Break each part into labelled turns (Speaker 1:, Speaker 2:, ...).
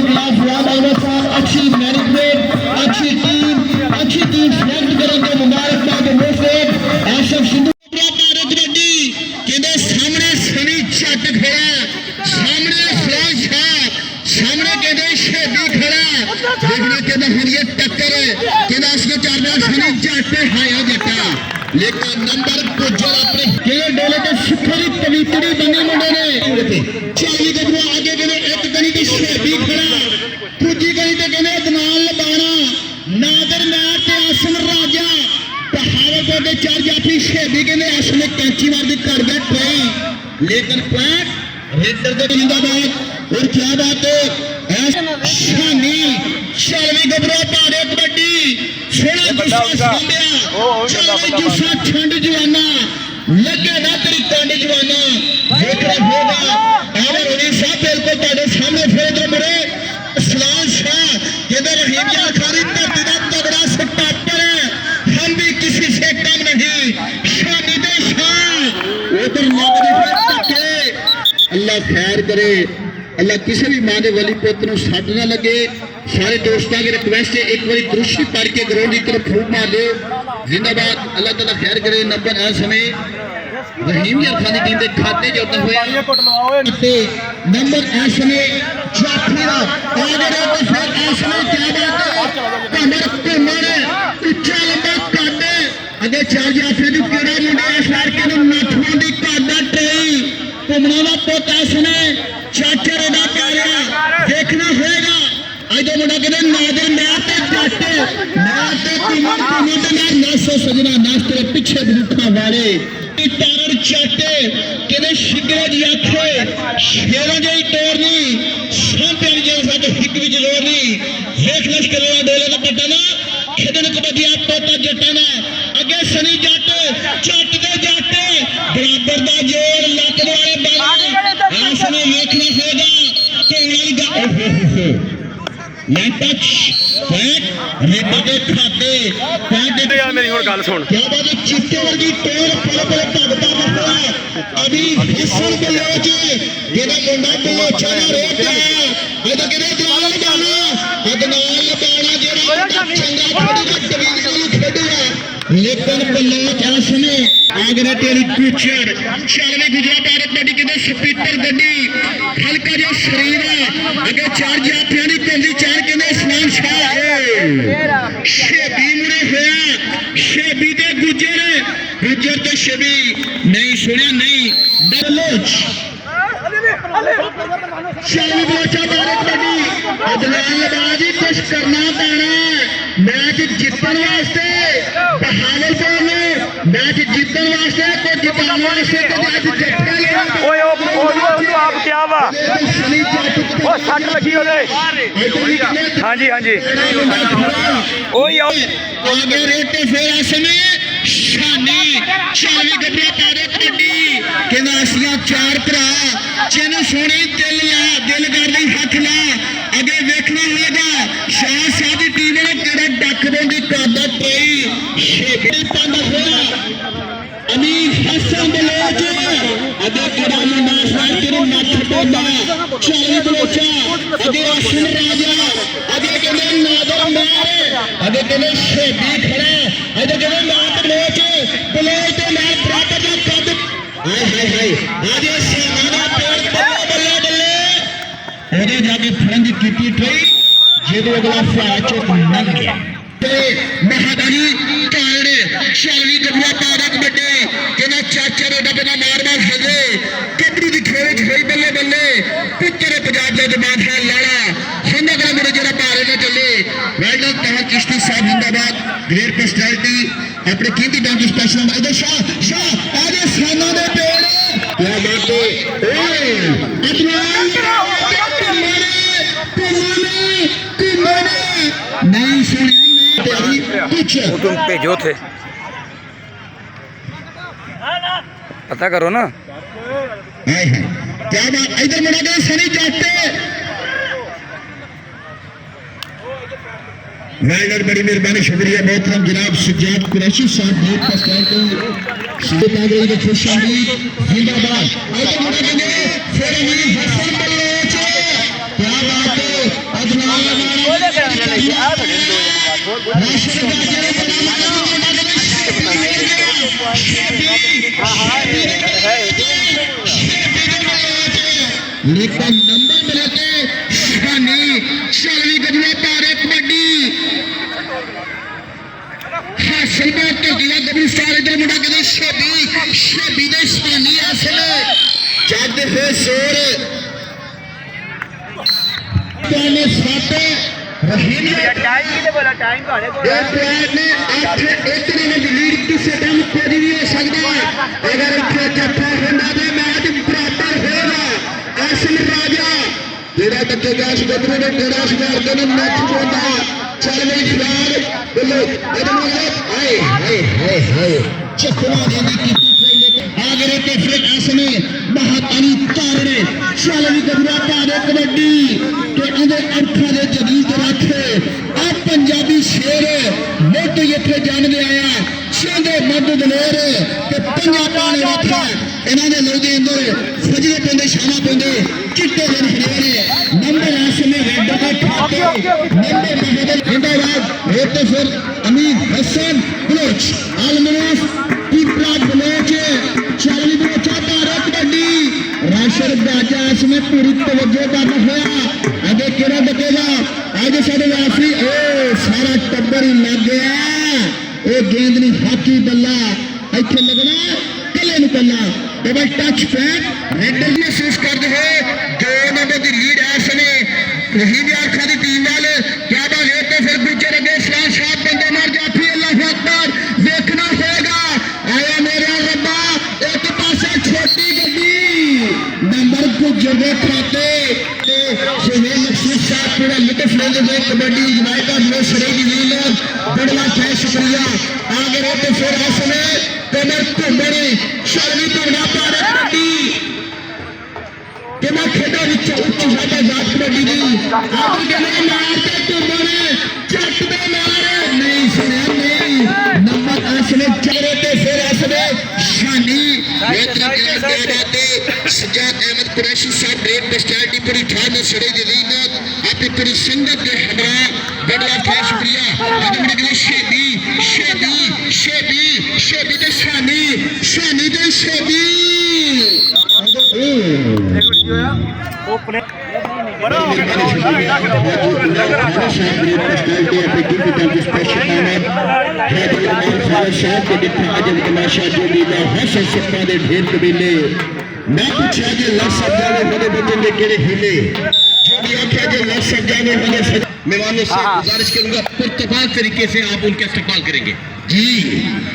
Speaker 1: खिलाफ हुआ ड्राइवर साहब अच्छी मैनेजमेंट अच्छी टीम सिलेक्ट करेंगे मुबारकबाद मोफेद आशफ सिंधु भारत कबड्डी कहते सामने सनी झट खड़ा सामने फलान शाह सामने कहते शेबी खड़ा देखना कहते हम ये टक्कर कहते उसके चार बार सनी झट हाया जट्टा लेकिन नंबर गुजर अपने केले डोले के शिखरी पवित्री बने मुंडे ने चाली गबरू आगे कहते एक गली की शेबी खड़ा दूजी गली ते कहते अदनान लबाना नादर मैर ते आसम राजा बहावलपुर के चार जाफी शेबी कहते आसम कैंची मार दी कर गया ट्रेन लेकिन पॉइंट रेडर के जिंदाबाद और क्या बात है शानी चालवी गबरू पारे कबड्डी सोना गुस्सा सामया चालवी गुस्सा ठंड जवाना लगे ना तेरी कांड जवाना देख रहा होगा और उड़ीसा बिल्कुल तेरे सामने फिर इधर मुड़े सलाम शाह कहते रहीम यार खारी धरती का तगड़ा स्टापर है हम भी किसी से कम नहीं शानी दे शाह उधर नगरी अल्लाह खैर करे अल्लाह किसी भी मां के वली पुत नूं सट ना लगे सारे दोस्तों की रिक्वेस्ट है एक बार दृष्टि पढ़ के ग्राउंड की तरफ फूक मार दो जिंदाबाद अल्लाह ताला खैर करे नंबर आ समय रहीम यार खान टीम के खाते जोड़ते हुए नंबर आ समय जाफरी दा आ गया तो फिर आ समय क्या बात है कमर कमर उच्चा लंबा काटे अगे चार जाफरी दी केड़ा मुंडा शहर के नठवां दी कादा ट्रेई घुमना दा पुत आ समय चाचा रोडा पा रहा देखना होगा आज तो मुंडा कहते नादर मैर ते जट मैर ते कुमर ते मैर नासो सजना नास तेरे पीछे बरूखा वाले तारन चाटे कहते शिगरे जी आखे शेरों जी तोड़नी सांपे जी साथ हिक विच जोड़नी देख लश्कर डोले का पटना खेदन कबड्डी आप तोता जटाना अगे सनी जट चट दे जट बराबर दा जोड़ लक वाले बल आसने देखना होगा तो वाली मैं टच बैट रेडा के खाते बैट
Speaker 2: यार मेरी हुन गल सुन
Speaker 1: क्या बात है चिट्टे वर्गी टोर पल पल भगता बंदा अभी हिस्सन बलोच जेड़ा मुंडा बलोचा ना रोटा अद कहते जवान लगाना जेड़ा चंगा खड़ी डिवीजन खेडूगा लेकिन बलोच आसने आगरा तेरी पिक्चर चालवे गुजरात भारत कबड्डी कहते स्पीकर गड्डी हल्का जो शरीर है अगे चार जाफियां दी पेंदी चार कहते इस्लाम शाह शेबी मुड़े होया शेबी दे गुजर तो शेबी नहीं सुनिया नहीं बलोच चालवी बलोचा भारत कबड्डी अदनान लबाजी कुछ करना पैना मैच जितने वास्ते बहावलपुर ने मैच जीतने वास्ते को जिताने वास्ते तो मैच जट्टा लेना
Speaker 2: ओए ओ आप क्या वा ओ सट लगी ओले हां जी ओए
Speaker 1: आगे रेटे फिर असने शानी चालवी गड्डी पारे कबड्डी कहना असियां चार भरा जिन सोने दिल कर ली हथ ला अगे देखना होगा शाह शाह दी टीम ने केड़ा डक देंदी कादा ट्रेई शेबी पांदा होया अमीर हसन बलोच अगे केड़ा मुंडा सार तेरे नठ टोदा चाली बलोचा अगे आसम राजा अगे कहते नादर मैर अगे कहते शेबी खड़ा अगे कहते नाद बलोच तो मैर बराबर दा कद हाय आज सेना दा पेड़ बल्ले बल्ले ओदे जाके फड़न दी कीती ट्रेई जेदो अगला फ्लैट चोक लंघ गया महादानी काले चालवी गबुआ पारा कबड्डी कहना चाचा रोडा पना मार मार हजे कबड्डी दी खेल खई बल्ले बल्ले पुत्तर पंजाब दा जमात है लाड़ा हंदा कला मेरे जरा पारे ना चले वेल डन चिश्ती साहब जिंदाबाद ग्रेट पर्सनैलिटी अपने कीमती टाइम की स्पेशल इधर शाह आज सेना दे पेड़ क्या बात है ओए नहीं सुनिया
Speaker 2: वो तुम भेजो थे पता करो ना
Speaker 1: क्या बात इधर मुड़ा गया सनी जाते वेल्डर बड़ी मेहरबानी शुक्रिया मोहतरम जनाब सुजात कुरैशी साहब बहुत पसंद सीधे के खुश आमदीद जिंदाबाद इधर मुड़ा गया फिर हसन बलोच क्या बात है लेकिन नंबर मिले थे शानी शानी गजवा पारे कबड्डी हासिल बात तो जिला गबरू सारे इधर मुंडा कदे शेबी दे शानी हासिल जद है जोर पाने साथे रहीम
Speaker 2: टाइम ਤੁਹਾਡੇ ਕੋਲ
Speaker 1: ये प्लेयर ने 8-1 ने लीड किसी टाइम कोई भी हो सकता है अगर इतने जफा होना दे मैच बराबर होगा आसिम राजा जेड़ा बच्चे गैस गबरू ने तेरा शिकार देने मैच होता चल गई फिरार बोलो हाय हाय हाय हाय चकवा देने की आगे के फिर ऐसने महातानी तारने चल गई गबरू पारे कबड्डी के अंदर अरखा दे जदीद रखे आ पंजाबी शेर मोट इतने जान दे आया चंदे मर्द दलेर ते पंजा पाने रखा इन्हां दे लोग दे अंदर फजरे पेंदे शामा पेंदे चिट्टे दिन हनेरे नंबर आसमे रेड का खाते नंबर महमद जिंदाबाद होते फिर अमीन हसन बलोच अलमनाफ पीपराज बलोच चाली बलोचा पारे कबड्डी राशर बाजा इसमें पूरी तवज्जो करना होया आगे केड़ा बचेगा आगे साडे वासी ओ सारा टब्बर ही लग गया ओ गेंद नहीं हाकी बल्ला इत्थे लगना कले निकलना डबल टच पैक रेड महसूस करते हो 2 नंबर की लीड है इसने रहीम यार खादी टीम वाले क्या बात है तो फिर दूसरे लगे इस्लाम शाह बंदे मार जाफी अल्लाह अकबर देखना होगा आया मेरे रब्बा एक पासे छोटी गड्डी नंबर को जगह खाते सुहेल मकसूद साहब पूरा लुत्फ लेते हुए कबड्डी इंजॉय कर लो सरे की लीड बड़ा है शुक्रिया आगे रहते फिर ऐसे कमर घूमने शर्मी घूमना पारे कबड्डी कि मैं खेडा उच्च साढ़ा जात कबड्डी की आगे कहने मारते घूमने चट दे मारे नहीं सुने नहीं नंबर ऐसे चल रहे फिर ऐसे शानी सजाद अहमद कुरैशी साहब रेड पर्सनैलिटी पूरी ठान सड़े दी लीनत आपकी पूरी संगत के हमरा बड़ा बहुत शुक्रिया आज मेरे के लिए शेबी ते शानी ते शेबी
Speaker 2: बड़ा हो
Speaker 1: गया मैं पूछा कि लग सकता है मेरे बंदे में केड़े हिले जो भी आख्या जो लग सकता है मेरे मेहमानों से गुजारिश करूंगा पुरतगाल तरीके से आप उनका इस्तेमाल करेंगे जी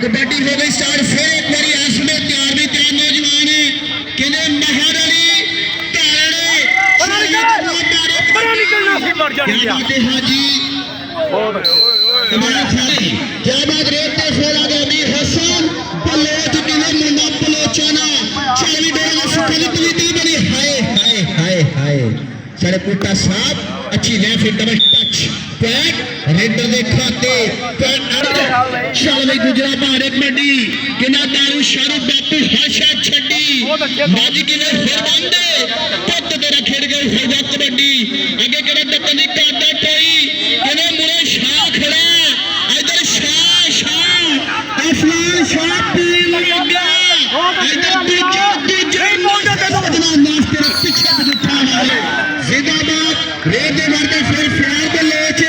Speaker 1: कबड्डी हो गई स्टार्ट फिर एक बारी आसमे तैयार भी तैयार नौजवान है किले महर अली तारड़े हाजी क्या बात रेते फेरा गमी हसन बलोच किले मुंडा बलोचना चाली डोर सुखली पलीती बनी हाय हाय हाय हाय सारे पुट्टा साहब अच्छी लेफ्ट डबल टच पैक रेडर दे खाते पैक चल भाई गुजरा भारे कबड्डी किना दारू शारू बापू हाशा छड्डी बाजी किने फिर बंदे पत्त तेरा खेड़ गए फिर कबड्डी आगे केड़ा टप्पन दी कादा कोई किने मुरे शाह खड़ा इधर शाह असलान शाह पीन लग गया इधर दूजे नाश्ते रख पीछे बिठा है जिंदाबाद रेडे मारते फिर प्यार के लोच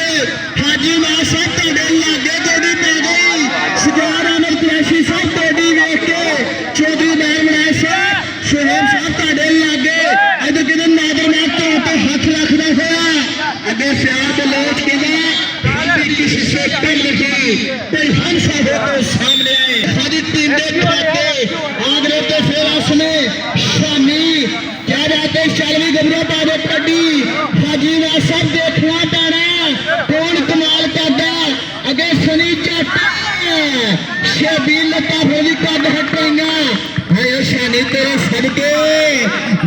Speaker 1: हाजी मां साहब तोड़े लागे गोदी पै गई सजार अहमद कुरैशी साहब तोड़ी देख के चौधरी महमूद साहब सुहेल साहब तोड़े लागे इधर किधर नादर नाथ तो हाथ रखना होया अगे प्यार के लोच के किसी से कम नहीं कोई हमसा हो तो सामने आए हमारी टीम दे खाते आगरे तो फिर असने शामी क्या बात है चालवी गबरू पारे कबड्डी हाजी वा सब देखना पैना कौन कमाल करदा अगे सनी जट शेबी लता होली कद हटेगा है शानी तेरे सदके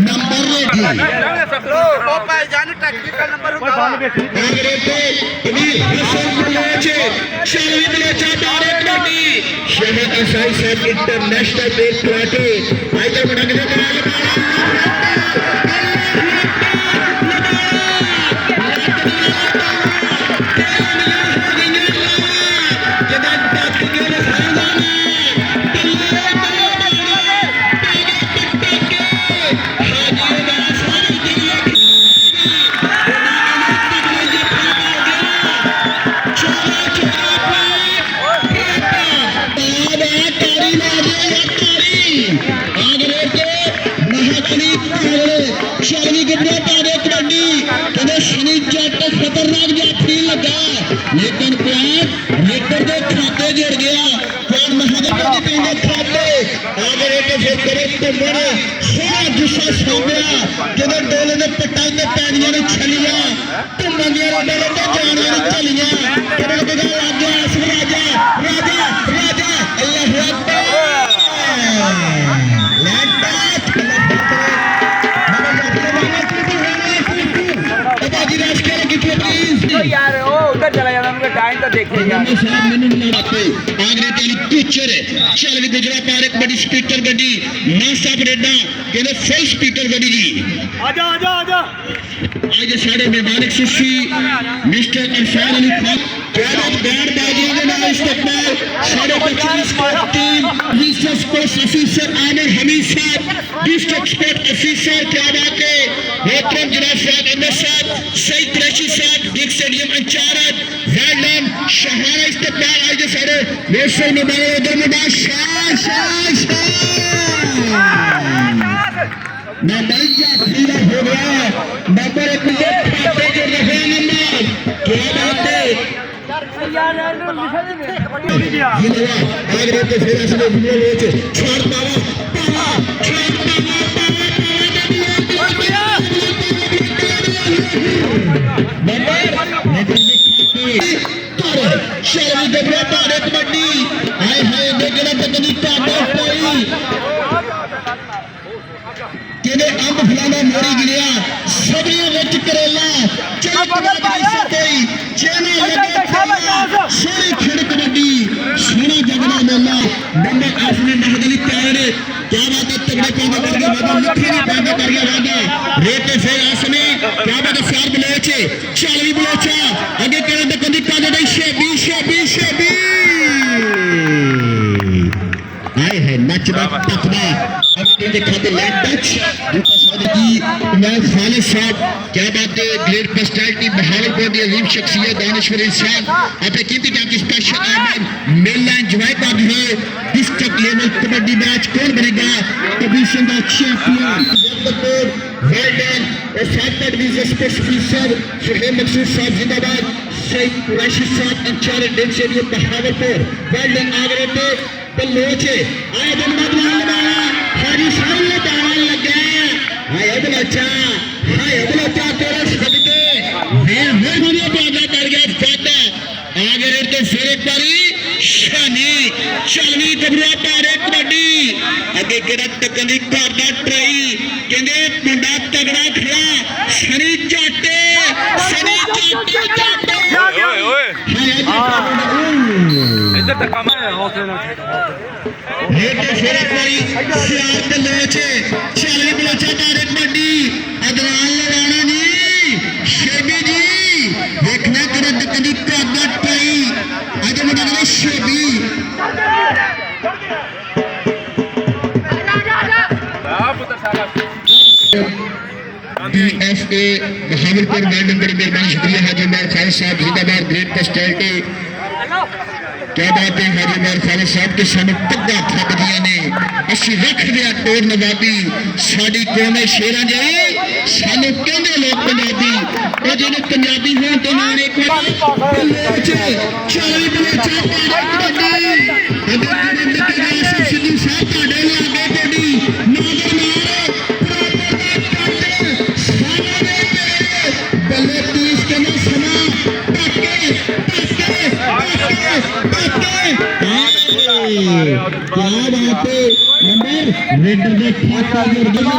Speaker 1: नंबर रेडी
Speaker 2: ओ भाई जान टेक्निकल नंबर होगा
Speaker 1: आगरे पे अमीर हसन बलोच चालवी बलोचा पारे कबड्डी शहर असाई साहब इंटरनेशनल बेस प्लाटे आइए बड़ा के कमाल खतरनाक जाफरी लगा लेकिन प्यार लीटर के खाते जुड़ गया प्यार महादेव के खाते अगर एक फिर करे तो बड़े सोना गुस्सा सामया किधर डोले ने पटाई ने पैनियां ने छलियां तो मंगिया ने डोले ने जाना ने चलियां तेरे बगा लग गया राजा राजा राजा अल्लाह अकबर
Speaker 2: यार ओ उधर चला जाना उनका टाइम तो देखेंगे यार
Speaker 1: आगरे तेरी पिक्चर है चल भी गुजरा पार एक बड़ी स्पीकर गड्डी ना सब रेडा कहने फुल स्पीकर गड्डी जी
Speaker 2: आजा आजा आजा
Speaker 1: आज साढ़े मेहमान सुशी मिस्टर इरफान अली खान क्या बैंड बाजियों के नाम इस्तेमाल साढ़े 25 sport team district sports officer Aamir Hamid साहब डिस्ट्रिक्ट स्पोर्ट ऑफिसर क्या बात है मोहतरम जनाब फराद अहमद साहब सईद कुरैशी साहब बिग स्टेडियम इंचार्ज वेलडन शहाना इस्तेमाल आज सारे नेशनल मुबारक उधर मुबारक शाह शाह शाह मैं भैया पीला हो गया नंबर एक पे खाते जो रहे नंबर क्या बात है
Speaker 2: यार
Speaker 1: ये लगा आगरे के फिर असले वीडियो लेके छोड़ पावा पावा छोड़ पावा नंबर शहरी गबरा पारे कबड्डी हाय हाय देखना तकनी पाटा कोई किने अंब फलाना मोरी गिरिया सबने विच करेला चल कबड्डी से कोई चेना लगा सोनी खेड़ कबड्डी सोना जगना मेला नंबर आसने महदली तैयार क्या बात है तगड़े पैदा करके वादा लिखी नहीं पैदा करके वादा रेटे फिर आसने क्या बात है फ्यार बलोचे चालवी बलोचा आगे करे तो कदी पैदा नहीं शेबी शेबी शेबी आए है नचदा टकदा अपने देखा तो लेट टच दूसरा साथ की इमाम खालिद साहब क्या बात है ग्रेट पर्सनैलिटी बहावलपुर की अजीम शख्सियत दानिश्वर इंसान अपने कीमती टाइम की स्पेशल आमद मेला एंजॉय कर रहे हो डिस्ट्रिक्ट लेवल कबड्डी मैच कौन बनेगा डिवीजन का चैंपियन वेल डन और साथ का division sports officer Suhail Maqsood साहब जिंदाबाद सईद कुरैशी साहब इंचार्ज डेल स्टेडियम बहावलपुर वेल डन आगरे पे बलोचे आए दिन बदलाव लगाया हाजी साहब ने दाना लगा हाय बलोचा तेरे सदके मैं दुनिया पैदा कर गया फाता आगे रेट तो फिर एक बारी शानी चलनी गबरा पारे कबड्डी अगे केड़ा टकनी करदा ट्राई कहंदे मुंडा तगड़ा खड़ा सनी चाटे
Speaker 2: ओए ओए इधर तक कम है हौसले ना
Speaker 1: रेट फिर एक बारी सियार ते लोचे चलनी बलोचा पारे कबड्डी अदलाल लगाना नहीं शेबी जी देखना केड़ा टकनी करदा ट्राई आज मुंडा ने शेबी DFA बहावलपुर मैडम बड़ी मेहरबानी शुक्रिया हाजी उमर खालिद साहब जिंदाबाद ग्रेट पर्सनैलिटी क्या बात है हाजी उमर खालिद साहब के सामने पग्गा थक दिया ने असि रख दिया टोर नवाबी साडी कौम है शेरां जई सानू कहंदे लोग पंजाबी ओ जेने पंजाबी हों ते नाल एक बार चली बलोचा कबड्डी सिद्धू साहब ਤੁਹਾਡੇ ਲਾਗੇ ਕਬड्डी नागर मार बल्ले 30 के ना समा टके क्या बात है नंबर रेडर दे खाता जुड़ गया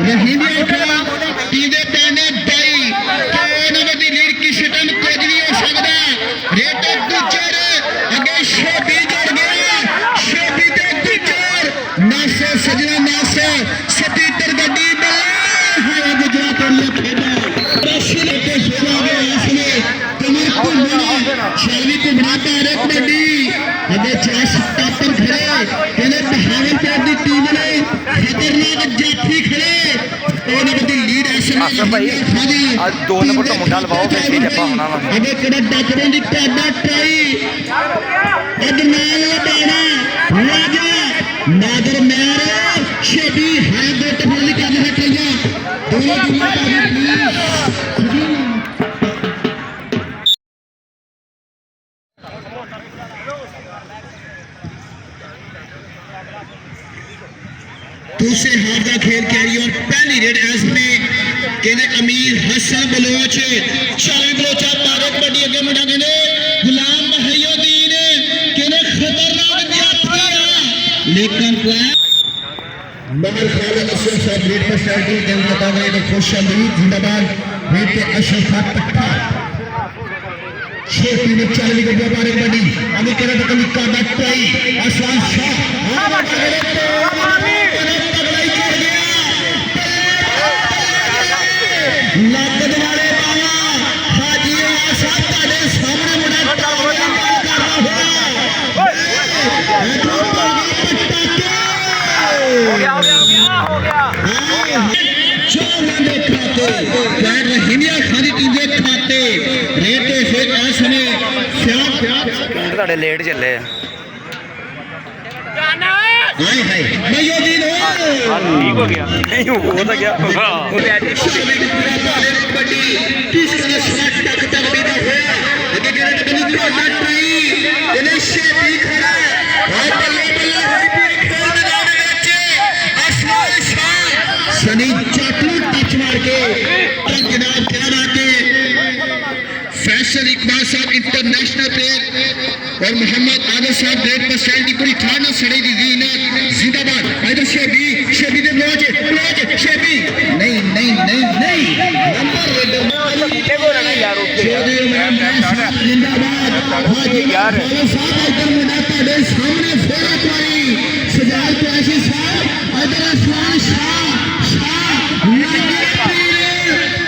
Speaker 1: रहीमिया का सीधे पैने भाई कोने बदी लीड की सिटम कुछ नहीं हो सकता रेडर गुजर आगे शेबी जुड़ गया शेबी दे गुजर नासे सजना नासे सतीतर गड्डी हाय गुजरात और खेड़ा रशी लेके सोना गया इसने कमर को मिला शैली को बनाता है कबड्डी अबे चास टापर खड़े कहने बहावलपुर की टीम ने खतरनाक जाफी खड़े ਉਹਨੇ ਬਦੀ ਲੀਡ ਐਸਐਮ
Speaker 2: ਭਾਈ ਅੱਜ 2 ਨੰਬਰ ਤੋਂ ਮੁੰਡਾ ਲਵਾਓ ਫਿਰ ਕੀ ਜੱਪਾ ਹੋਣਾ ਵਾ
Speaker 1: ਅਬੇ ਕਿਹੜਾ ਡਾਕਰਾਂ ਦੀ ਪੈਦਾ ਟਰਾਈ ਅੱਜ ਨਾਲ ਲੜਾਣਾ ਰਾਜਾ ਨਾਦਰ ਮੈਰ ਸ਼ੇਬੀ ਹੈ ਬੇਟ ਬੋਲੀ ਕੰਮ ਹੈ ਕਈਆ ਦੋਨੋਂ ਜਿੰਨਾ ਪਲੀਜ਼ दूसरे हाफ का खेल कैरी और पहली रेड एस में कहने अमीर हसन बलोच 40 बलोचा पारे कबड्डी अगे मुंडा कहने गुलाम महयुद्दीन कहने खतरनाक जाफिया लेकिन मगर खालिद असलम साहब रेड पर स्टार्ट की गेंद लगा गए तो खुश अमरीद जिंदाबाद रेड के अशरफ पट्टा छोटी में 40 के व्यापार कबड्डी अभी कहने तो कभी कादा ट्राई आसमान शाह लागत वाले बाबा हाजी आशा तेरे सामने मुड़ा हो गया जो बंदे खाते बैठ हिंदिया खादी टीजे खाते रेटे फिर ऐसने
Speaker 2: ਤੁਹਾਡੇ ਲੇਟ ਚੱਲੇ ਆ
Speaker 1: हाय हाय महयुद्दीन हो
Speaker 2: ठीक हो गया नहीं हो तो क्या
Speaker 1: कबड्डी किस तरह शॉट तक तक भी ना होया लेकिन कहने तो कभी कोटा ट्राई इन्हें शेपी खड़ा और बल्ले बल्ले होई भी खेल मैदान ਵਿੱਚ असलान शाह सनी चाटू टच मार के जनाब क्या बात है फैसल इकबाल साहब इंटरनेशनल प्लेयर और मोहम्मद आदिल साहब ग्रेट पर्सनैलिटी पूरी थाना सड़े दी जीनत जिंदाबाद इधर शेबी दे ब्लोच शेबी नहीं नंबर चौधरी मैं साहब जिंदाबाद हाजी यार साहब इधर मुंडा ਤੁਹਾਡੇ सामने फेरा पाई सजाद कुरैशी साहब इधर असलान शाह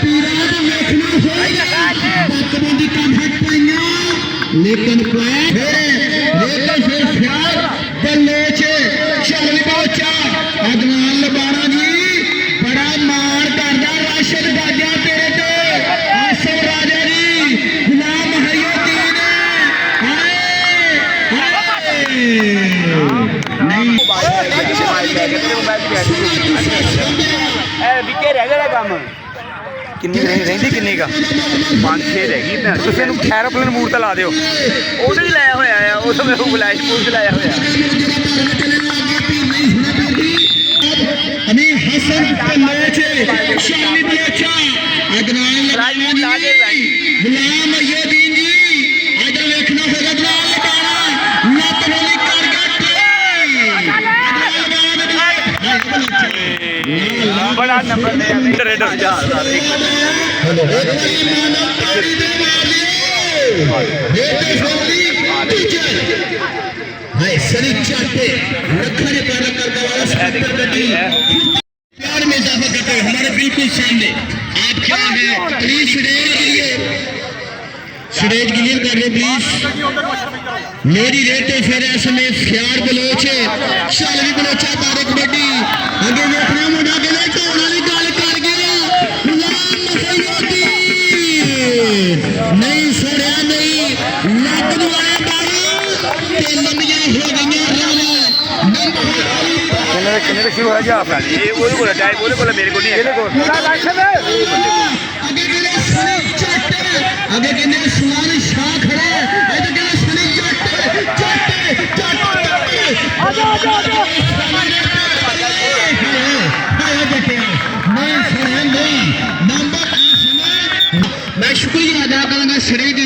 Speaker 1: पीरा तो देखना होगा बातबंदी का हट पाइया लेकिन फिर प्यार बल्लेच चल पहुंचा अदनान लबाना जी बड़ा मार करदा राशिद बाजा तेरे ते आसफ राजा जी गुलाम महयुद्दीन
Speaker 2: ਵਿਕੇ ਰਹਿ ਗਿਆ ਕੰਮ ਕਿੰਨੀ ਰਹਿੰਦੀ ਕਿੰਨੀ ਕਾ 5-6 ਰਹਿ ਗਈ ਭੈਣ ਤੁਸੀਂ ਇਹਨੂੰ ਐਰੋਪਲੇਨ ਮੂਡ ਤੇ ਲਾ ਦਿਓ ਉਹਦੇ ਹੀ ਲਾਇਆ ਹੋਇਆ ਆ ਉਹ ਤਾਂ ਮੈਨੂੰ ਬੁਲਾਇਆ ਮੂਡ ਤੇ ਲਾਇਆ ਹੋਇਆ
Speaker 1: अमीर हसन बलोच शामी बलोचा अदनान
Speaker 2: राजपूत ला के भाई
Speaker 1: गुलाम महयुद्दीन जी इधर देखना होगा अदनान लगाना लत वाली कर गया
Speaker 2: बड़ा नंबर दे रेडर जा
Speaker 1: हेलो हाय सनी चाटे रखने पैदा करने वाला स्पीकर गड्डी प्यार में इजाफा करते हुए हमारे बिल्कुल सामने आप क्या है प्लीज स्टेज क्लियर कर दो प्लीज मेरी रेटे फिर ऐसे फ्यार बलोच चल भी बलोचा बारे कबड्डी आगे देखना मुंडा के लिए ढोल वाली गल कर गया नहीं सुनिया नहीं लागत वाले बाबा लंबिया हो गई
Speaker 2: किन्ने शुरू हो जा अपना ये ਉਹਦੇ ਕੋਲ ਟਾਈਮ ਉਹਦੇ ਕੋਲ ਮੇਰੇ ਕੋਲ ਨਹੀਂ ਇਹਦੇ ਕੋਲ
Speaker 1: आगे कहने सुलान शाह खड़े इधर कहने सनी जट मैं शुक्रिया अदा करूंगा शरीद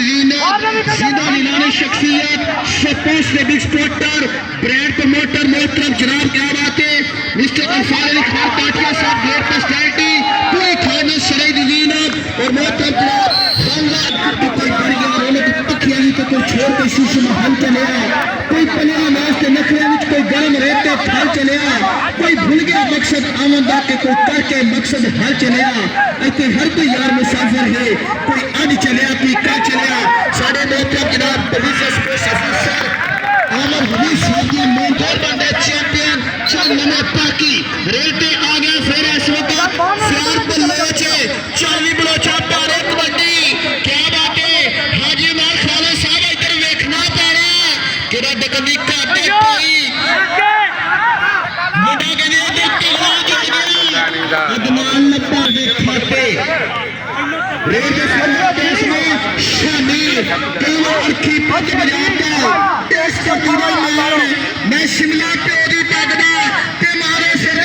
Speaker 1: सीधा नीलानी शख्सियत सपोर्ट्स के बिग स्पोर्टर ब्रांड प्रमोटर मोहतरम जनाब क्या बात है मिस्टर अरफान अली खान पाटिया साहब ग्रेट पर्सनैलिटी पूरी खाना शरीद और मोहतरम जनाब कोई बड़ी रौनक पक्कियां ही तो कोई छोड़ के शीशे में हल चले कोई पनिया नाच के नखरे में कोई गर्म रेते फल चले कोई भूल गया मकसद आमदा के कोई करके मकसद हल चले इतने हर कोई यार मुसाफिर है कोई अज चलिया कोई का चलिया साढ़े मोहतरम जनाब पुलिस स्पेशल अफसर आमर हबीब साहब की मेंटर बनते चैंपियन चल नमो पाकी रेटे आ गया फिर इस वक्त फ्यार बलोच 40 बलोचा पारे कबड्डी क्या बात है हाजी मार खाले साहब इधर देखना पैना किरा दकनी काटे कोई मुंडा कहने इधर किला जुड़ गया अदनान लपा दे खाते रेट देश में शामिल किलो अरखी पज बजाता देश का पूरा मान मैं शिमला पे ओदी तकदा ते मारे सिर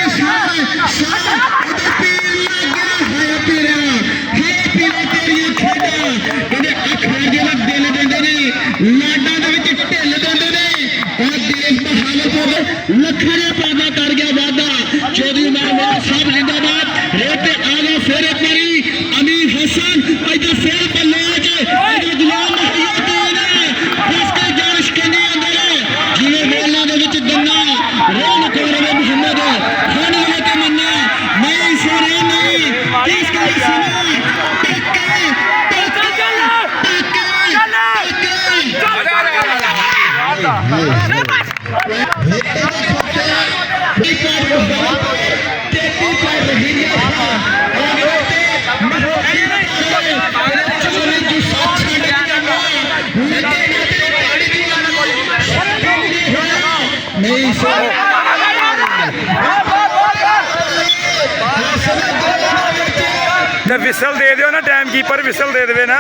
Speaker 1: ਲੱਖਾਂ ਦੇ ਪੈਦਾ ਕਰ ਗਿਆ ਵਾਦਾ ਚੌਧਰੀ ਮਹਿਮੂਦ ਸਾਹਿਬ ਜਿੰਦਾਬਾਦ ਰੇਟ ਤੇ ਆ ਗਿਆ ਫਿਰ ਇੱਕ ਵਾਰੀ ਅਮੀਰ ਹਸਨ ਇੱਧਰ ਫਿਰ ਬੱਲੇ ਚ ਇੱਧਰ ਗੁਲਾਮ ਮਹੀਉਦੀਨ ਉਸ ਕੇ ਜਾਨ ਸ਼ਕੰਦੀ ਅੰਦਰ ਜਿਵੇਂ ਮੋਹੱਲਿਆਂ ਦੇ ਵਿੱਚ ਗੰਨਾ ਰੋਣ ਕੋਰਵੇ ਮੁਹੰਮਦ ਹੁਣ ਵਾਲੇ ਤੇ ਮੰਨਾ ਨਹੀਂ ਸੋਰੇ ਨਹੀਂ ਕਿਸ ਕੇ ਸੁਣਾ नहीं सर
Speaker 2: ਤੇ ਵਿਸਲ ਦੇ ਦਿਓ ਨਾ ਟਾਈਮ ਕੀਪਰ ਵਿਸਲ ਦੇ ਦੇਵੇ ਨਾ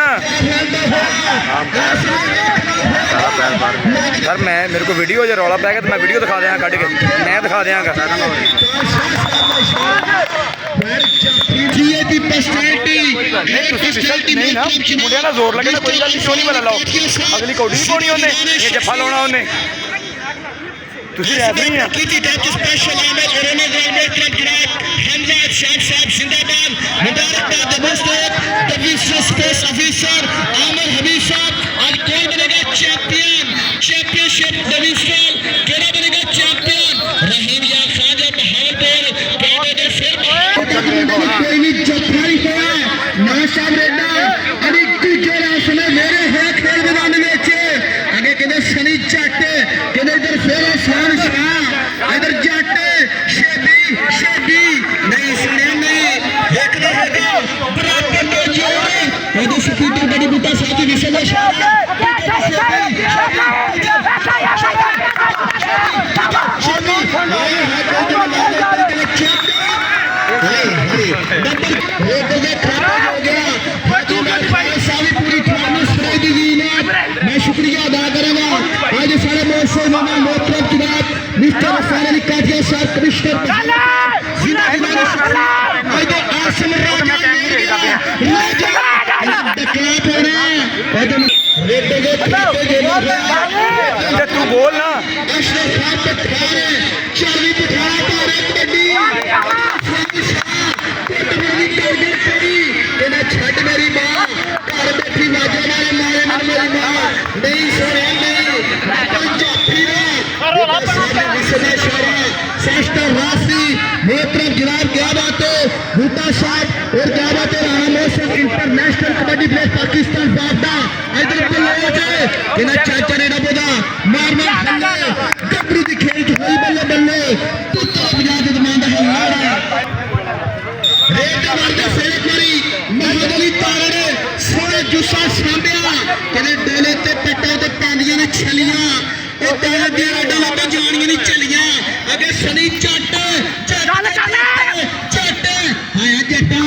Speaker 2: ਸਰ ਮੈਂ ਮੇਰੇ ਕੋਲ ਵੀਡੀਓ ਜੇ ਰੌਲਾ ਪੈ ਗਿਆ ਤਾਂ ਮੈਂ ਵੀਡੀਓ ਦਿਖਾ ਦਿਆਂ ਕੱਢ ਕੇ ਮੈਂ ਦਿਖਾ ਦਿਆਂਗਾ
Speaker 1: जीए की पर्सनैलिटी
Speaker 2: ਨਹੀਂ ਤੁਸੀਂ ਵਿਸਲ ਨਹੀਂ ਨਾ ਮੁੰਡਿਆਂ ਦਾ ਜ਼ੋਰ ਲੱਗੇ ਤਾਂ ਕੋਈ ਗੱਲ ਨਹੀਂ ਕਿਉਂ ਨਹੀਂ ਬਦਲ ਲਾਓ ਅਗਲੀ ਕੌਡੀ ਨਹੀਂ ਪਾਉਣੀ ਉਹਨੇ ਇਹ ਜੱਫਾ ਲਾਉਣਾ ਉਹਨੇ ਤੁਸੀਂ ਰੈਫਰੀ ਆ
Speaker 1: की टच स्पेशल आमद कोरोना ग्राउंड क्लब गिराक हमजा शाह साहब जिंदाबाद मुबारकबाद दोस्तों डिवीजन स्पेस ऑफिसर आमिर हबीब साहब आज कौन बनेगा चैंपियनशिप डिवीजन केड़ा बनेगा चैंपियन रहीम या खाजा बहावलपुर कहते ने फिर कोई नहीं जफाई होया ना साहब रेडा अभी दूजे रासने मेरे है खेल मैदान में आगे कहते सनी जट कहते इधर फिर इस्लाम शाह इधर जट शेबी नहीं सुने नहीं एक ना होगा बराबर में जोड़ इधर स्पीकर बड़ी बूटा साहब की विषय में मैं शुक्रिया अदा करूंगा आज सारे मौसम मोहतरम की बात मिस्टर सारे काटिया साहब कमिश्नर
Speaker 2: तू बोल ना
Speaker 1: छठ मेरी मां घर बैठी बाजा मारे मारे मेरी मां नहीं सुने नहीं मोहतरम जनाब क्या बात है बूटा साहब और क्या बात है रामोसन इंटरनेशनल कबड्डी प्लेयर पाकिस्तान बाबा इधर बल्ले जाए इना चाचा ने डबोदा मार मार हल्ले गबरू दी खेल च होई बल्ले बल्ले पुत्र बजा के दमांदा है लाड़ा रेत मारदा फेरे करी मोहम्मद अली तारे सोने जुस्सा सांभया कहने डोले ते पेटा ते पैंदियां ने छलियां ओ तारे दी डोले ते जानियां नहीं चलियां अगे सनी चट आया जटा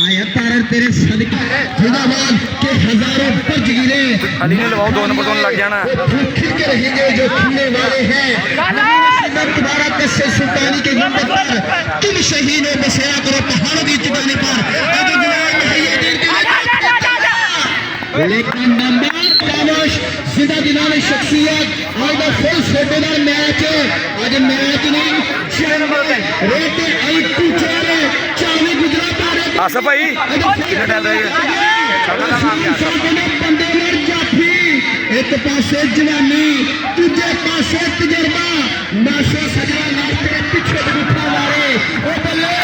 Speaker 1: आया तारा तेरे सदके जिंदाबाद के हजारों बज गिरे
Speaker 2: अली ने लगाओ 2 नंबर लग जाना
Speaker 1: खिल के रहेंगे जो खिलने वाले हैं तुम्हारा कस्से सुल्तानी के गुंबद पर तुम शहीद हो बसेरा करो पहाड़ों की चुटाने पर लेकिन नंबर कामोश जिंदा दिलाने शख्सियत आज का फुल फोटोदार मैच आज मैच नहीं रेटे आई टू चारे चावे गुजरात आ रहे
Speaker 2: आसा भाई कितना टाइम रहेगा
Speaker 1: बंदे मर जाफी एक पासे जवानी दूजे पासे तजर्बा नाशो सजना नाश तेरे पीछे उठा मारे ओ बल्ले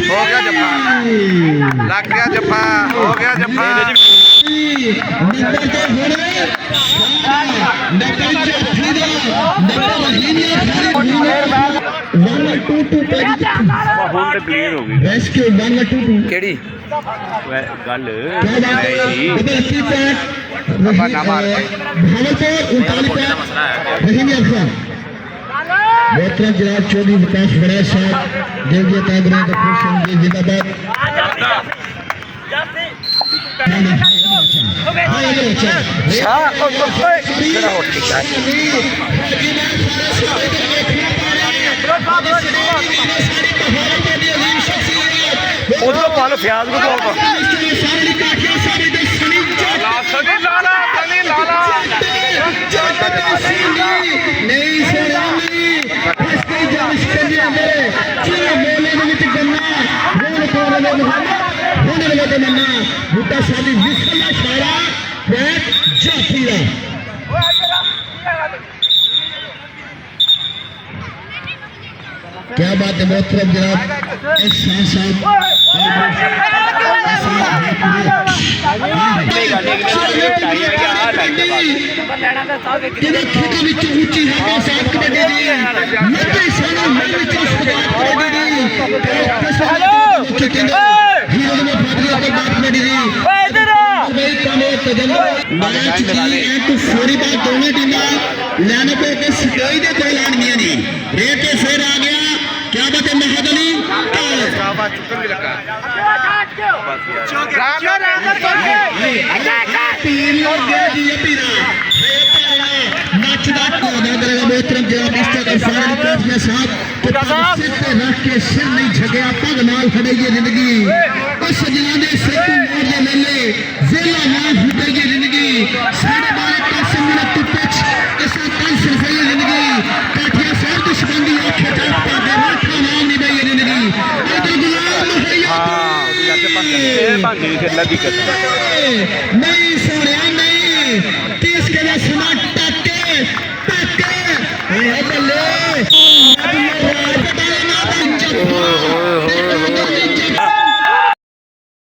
Speaker 2: हो गया जफा लग गया जफा हो गया जफा ਕਿਹੜੀ ਗੱਲ
Speaker 1: मोहतरम जनाब चौधरी विकास बड़ा साहब देवजिया तागरा जिंदाबाद
Speaker 2: उधर पालो प्याज को
Speaker 1: ਨਹੀਂ ਸੋਣਾ ਨਹੀਂ ਹਸਤੀ ਜਨ ਸ਼ਕੰਜੇ ਦੇ ਚੀਰੇ ਮੇਲੇ ਦੇ ਵਿੱਚ ਗੰਨਾ ਹੁਣ ਕੋਲ ਦੇ ਹੁਣ ਲਗੇ ਮੰਨਾ ਬੁੱਟਾ ਸਾਡੀ ਵਿਸਲ ਦਾ ਛਾੜਾ ਬੈਟ ਜਾਫੀ ਦਾ क्या बात है मोहतरम जनाब इस साहब ਖੇਤਾਂ ਵਿੱਚ ਉੱਚੀ ਹੈ ਸਾਫ ਕਬੱਡੀ ਦੀ 90 ਸਾਲਾਂ ਵਿੱਚ ਹੈਲੋ ਹੀਰੋ ਦੇ ਫਾਟਿਆ ਤੇ ਬਾਤ ਕਬੱਡੀ ਦੀ ਓਏ ਇਧਰ ਬਈ ਕਾਨੇ ਤਜੰਬਰ ਮੈਚ ਦੀ ਐਂਡ ਟੂ 40 ਬਾਲ ਦੋਵੇਂ ਟੀਮਾਂ ਲੈਣ ਪੇ ਕੇ ਸਟੇਜ ਦੇ ਕੋਲ ਆਣਗੀਆਂ ਨੇ ਇਹ ਤੇ ਫਿਰ ਆ ਗਿਆ क्या बात है महद अली नचदा करेगा मोहतरम जनाब साहब सिर पे रख के सिर नहीं झगया पग नाल फड़ेगी जिंदगी सजना दे सिर तू मोड़ दे मेले जेला नाल फुटेगी जिंदगी साढ़े बारे कासिम ने तू पिछ इसा कल सिरफेगी जिंदगी काठिया शहर दुश्मनी आंखें चल पादे माथा नाम नहीं बई जिंदगी इधर गुलाम मुहैया नहीं सोनिया नहीं तीस के लिए सुना